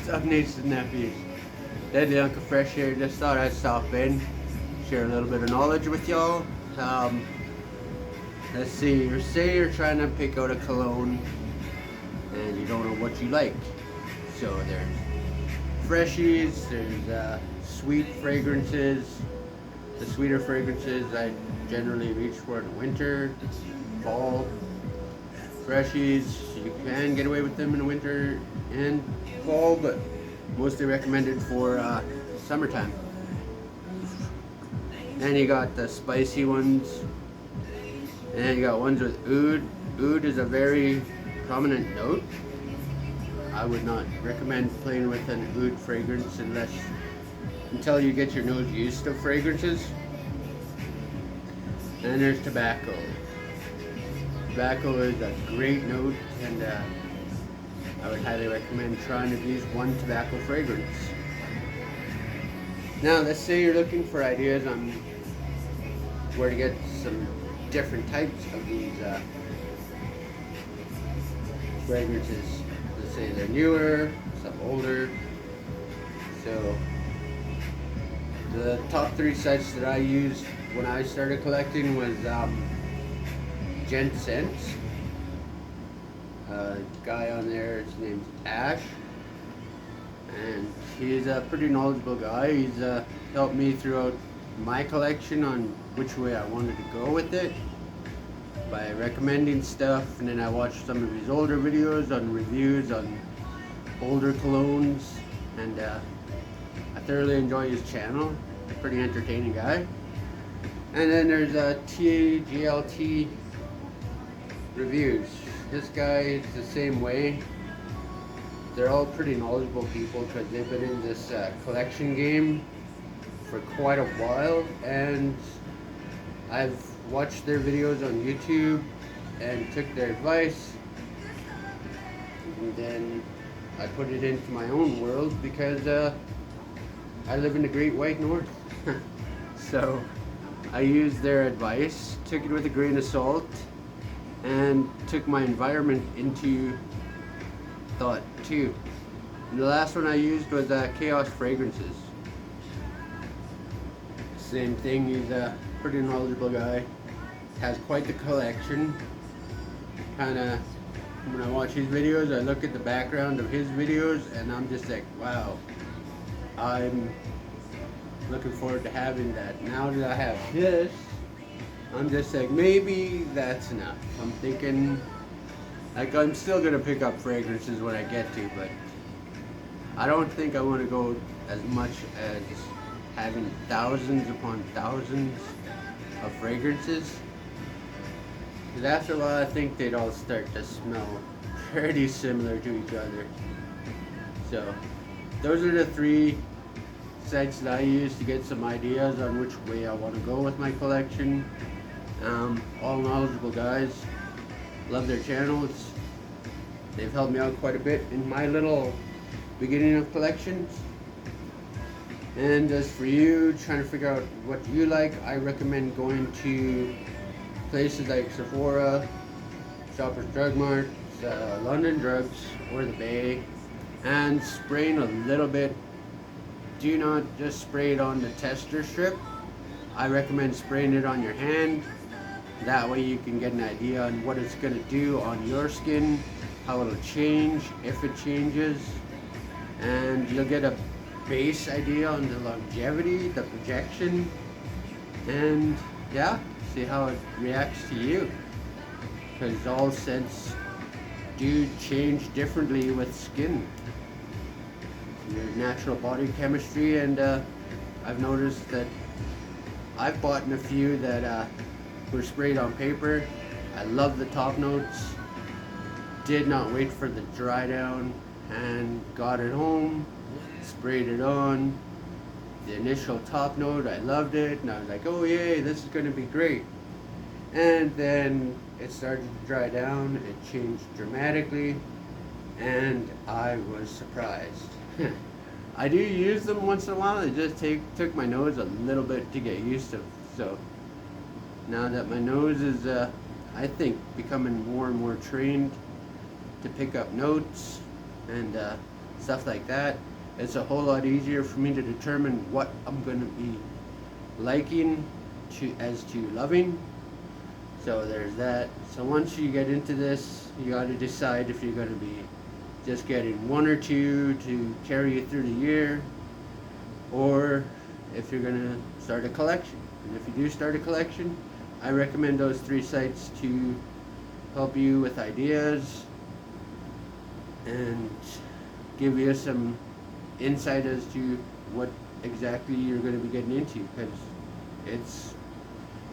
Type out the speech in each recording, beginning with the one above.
What's up, nieces and nephews? Deadly Uncle Fresh here. Just thought I'd stop in, share a little bit of knowledge with y'all. Um, let's see, say you're trying to pick out a cologne and you don't know what you like. So there's freshies, there's sweet fragrances. The sweeter fragrances I generally reach for in winter, fall. Freshies, you can get away with them in the winter and fall, but mostly recommended for summertime. Then you got the spicy ones, and then you got ones with oud. Oud is a very prominent note. I would not recommend playing with an oud fragrance until you get your nose used to fragrances. Then there's tobacco. Tobacco is a great note, and I would highly recommend trying at least one tobacco fragrance. Now, let's say you're looking for ideas on where to get some different types of these fragrances. Let's say they're newer, some older. So, the top 3 sites that I used when I started collecting was Gent Scents. Guy on there, his name's Ash, and he's a pretty knowledgeable guy. He's helped me throughout my collection on which way I wanted to go with it by recommending stuff, and then I watched some of his older videos on reviews on older colognes, and I thoroughly enjoy his channel. A pretty entertaining guy. And then there's TGLT reviews. This guy is the same way. They're all pretty knowledgeable people because they've been in this collection game for quite a while, and I've watched their videos on YouTube and took their advice, and then I put it into my own world because I live in the Great White North. So I used their advice, took it with a grain of salt, and took my environment into thought too. And the last one I used was Chaos Fragrances. Same thing, he's a pretty knowledgeable guy, has quite the collection. Kinda, when I watch his videos, I look at the background of his videos and I'm just like, wow, I'm looking forward to having that. Now that I have this, I'm just like, maybe that's enough. I'm thinking, like, I'm still gonna pick up fragrances when I get to, but I don't think I want to go as much as having thousands upon thousands of fragrances. Because after a while, I think they'd all start to smell pretty similar to each other. So, those are the 3 sites that I use to get some ideas on which way I want to go with my collection. All knowledgeable guys. Love their channels. They've helped me out quite a bit in my little beginning of collections. And as for you, trying to figure out what you like, I recommend going to places like Sephora, Shoppers Drug Mart, London Drugs, or the Bay, and spraying a little bit. Do not just spray it on the tester strip. I recommend spraying it on your hand. That way you can get an idea on what it's going to do on your skin, how it'll change, if it changes, and you'll get a base idea on the longevity, the projection, and yeah, see how it reacts to you. Because all scents do change differently with skin. Your natural body chemistry, and I've noticed that I've bought in a few that were sprayed on paper. I love the top notes. Did not wait for the dry down and got it home, sprayed it on. The initial top note, I loved it, and I was like, oh yay, this is going to be great. And then it started to dry down, it changed dramatically, and I was surprised. I do use them once in a while. It just took my nose a little bit to get used to. So now that my nose is, I think, becoming more and more trained to pick up notes and stuff like that. It's a whole lot easier for me to determine what I'm going to be liking to as to loving. So there's that. So once you get into this, you got to decide if you're going to be just getting one or two to carry you through the year, or if you're going to start a collection. And if you do start a collection, I recommend those 3 sites to help you with ideas and give you some insight as to what exactly you're going to be getting into, because it's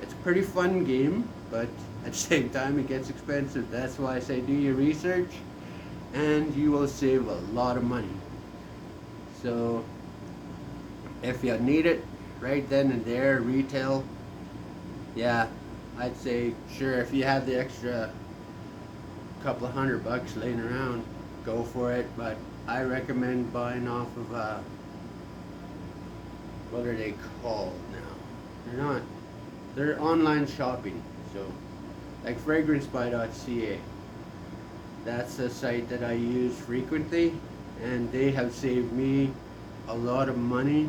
a pretty fun game, but at the same time it gets expensive. That's why I say do your research and you will save a lot of money. So if you need it right then and there, retail, yeah, I'd say sure, if you have the extra couple of $100 laying around, go for it. But I recommend buying off of what are they called now? They're online shopping. So like fragrancebuy.ca, that's a site that I use frequently, and they have saved me a lot of money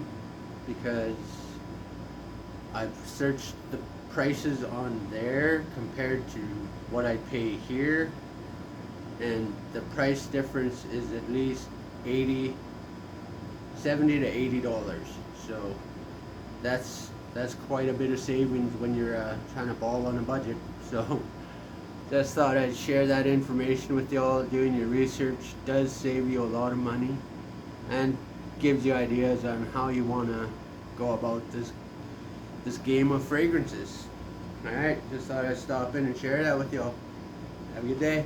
because I've searched the prices on there compared to what I pay here, and the price difference is at least $70 to $80. So that's quite a bit of savings when you're trying to ball on a budget. So just thought I'd share that information with y'all. Doing your research does save you a lot of money and gives you ideas on how you want to go about this game of fragrances. Alright, just thought I'd stop in and share that with y'all. Have a good day.